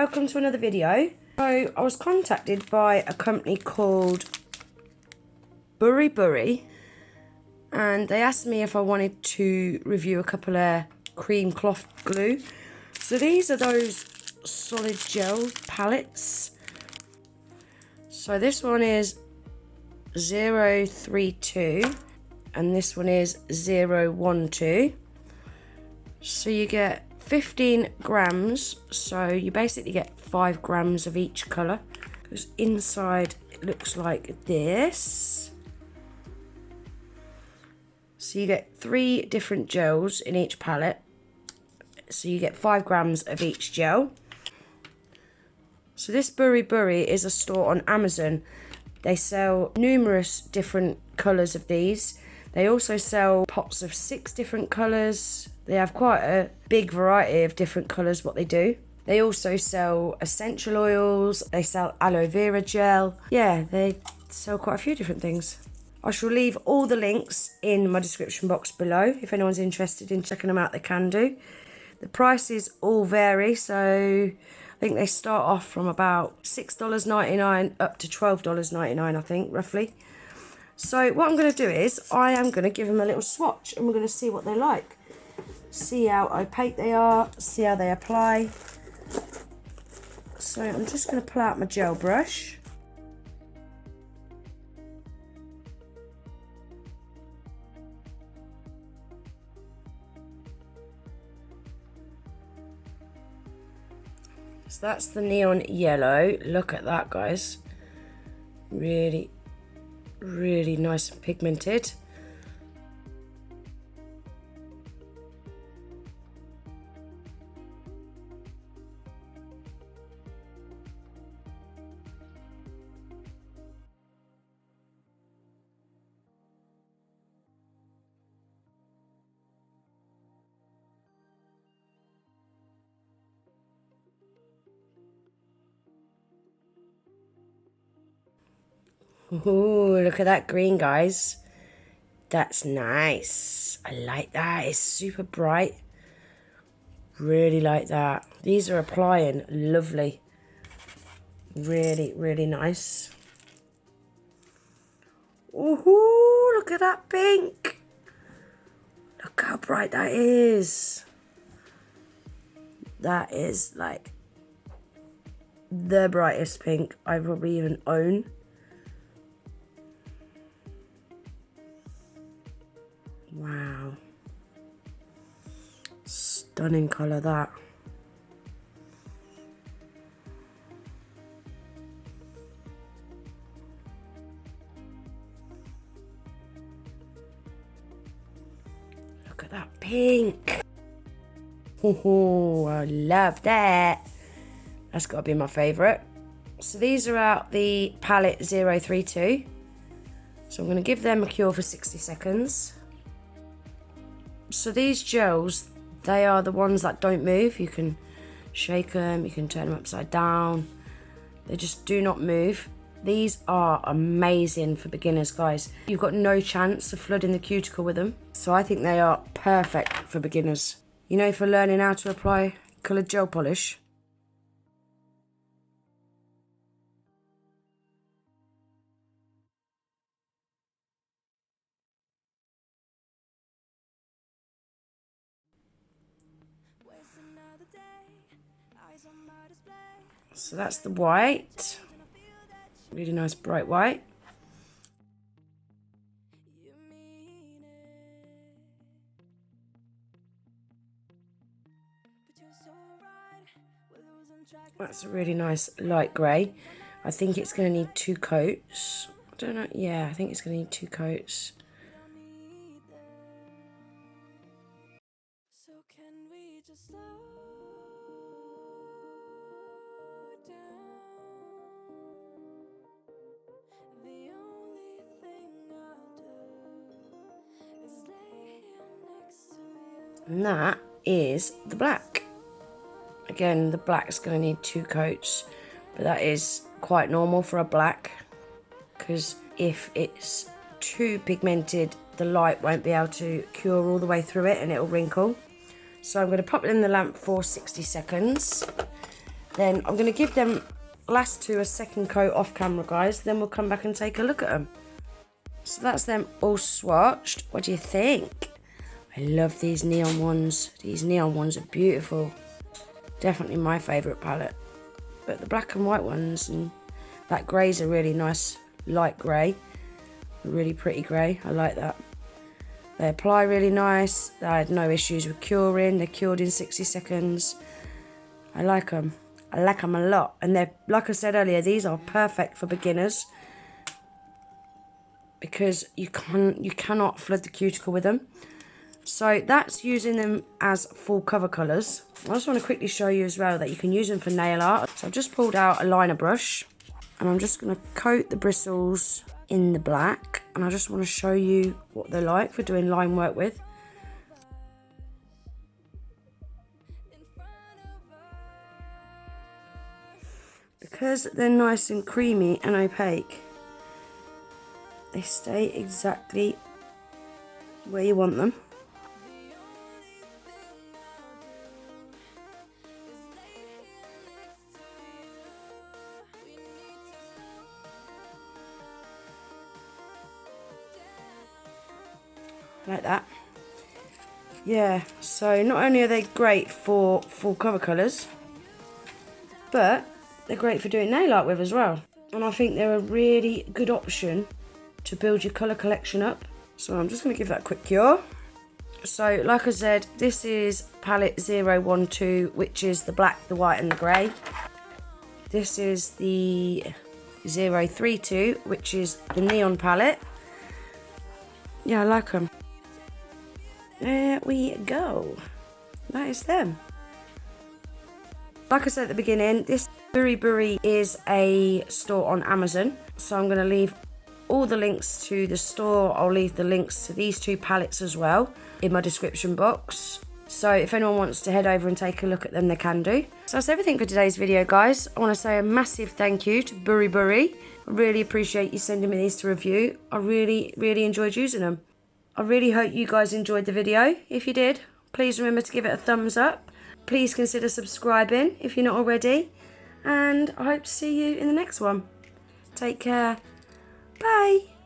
welcome to another video. So I was contacted by a company called Buri Buri and they asked me if I wanted to review a couple of cream cloth glue. So these are those solid gel palettes. So this one is 032 and this one is 012. So you get 15 grams, so you basically get 5 grams of each colour, because inside it looks like this. So you get 3 different gels in each palette, so you get 5 grams of each gel. So this Buri Buri is a store on Amazon. They sell numerous different colours of these. They also sell pots of 6 different colours. They have quite a big variety of different colours what they do. They also sell essential oils. They sell aloe vera gel. Yeah, they sell quite a few different things. I shall leave all the links in my description box below. If anyone's interested in checking them out, they can do. The prices all vary, so I think they start off from about $6.99 up to $12.99, I think, roughly. So what I'm going to do is I am going to give them a little swatch and we're going to see what they like. See how opaque they are, see how they apply. So I'm just going to pull out my gel brush. So that's the neon yellow. Look at that, guys. Really nice and pigmented. Ooh, look at that green, guys. That's nice. I like that. It's super bright. Really like that. These are applying lovely. Really nice. Ooh, look at that pink. Look how bright that is. That is like the brightest pink I probably even own. Wow. Stunning colour, that. Look at that pink. Oh, I love that. That's got to be my favourite. So these are out the palette 032. So I'm going to give them a cure for 60 seconds. So these gels, they are the ones that don't move. You can shake them, you can turn them upside down. They just do not move. These are amazing for beginners, guys. You've got no chance of flooding the cuticle with them. So I think they are perfect for beginners. You know, for learning how to apply coloured gel polish. So that's the white. Really nice bright white. That's a really nice light grey. I think it's going to need 2 coats. I don't know. Yeah, I think it's going to need 2 coats. So can we just slow down? The only thing I'll do is lay here next to you. And that is the black. Again, the black's going to need 2 coats, but that is quite normal for a black, because if it's too pigmented, the light won't be able to cure all the way through it and it'll wrinkle. So I'm going to pop it in the lamp for 60 seconds Then I'm going to give them last two a second coat off camera, guys. Then we'll come back and take a look at them. So that's them all swatched. What do you think? I love these neon ones. These neon ones are beautiful. Definitely my favourite palette. But the black and white ones and that grey's a really nice light grey. Really pretty grey. I like that. They apply really nice. I had no issues with curing. They're cured in 60 seconds. I like them. I like them a lot. And they're, like I said earlier, these are perfect for beginners. Because you cannot flood the cuticle with them. So that's using them as full cover colours. I just want to quickly show you as well that you can use them for nail art. So I've just pulled out a liner brush. And I'm just going to coat the bristles in the black. And I just want to show you what they're like for doing line work with. Because they're nice and creamy and opaque, they stay exactly where you want them. Like that. Yeah, so not only are they great for full cover colours, but they're great for doing nail art with as well. And I think they're a really good option to build your colour collection up. So I'm just going to give that a quick cure. So like I said, this is palette 012, which is the black, the white and the grey. This is the 032, which is the neon palette. Yeah, I like them. There we go. That is them. Like I said at the beginning, this Buri Buri is a store on Amazon. So I'm going to leave all the links to the store. I'll leave the links to these two palettes as well in my description box. So if anyone wants to head over and take a look at them, they can do. So that's everything for today's video, guys. I want to say a massive thank you to Buri Buri. I really appreciate you sending me these to review. I really enjoyed using them. I really hope you guys enjoyed the video. If you did, please remember to give it a thumbs up. Please consider subscribing if you're not already. And I hope to see you in the next one. Take care. Bye.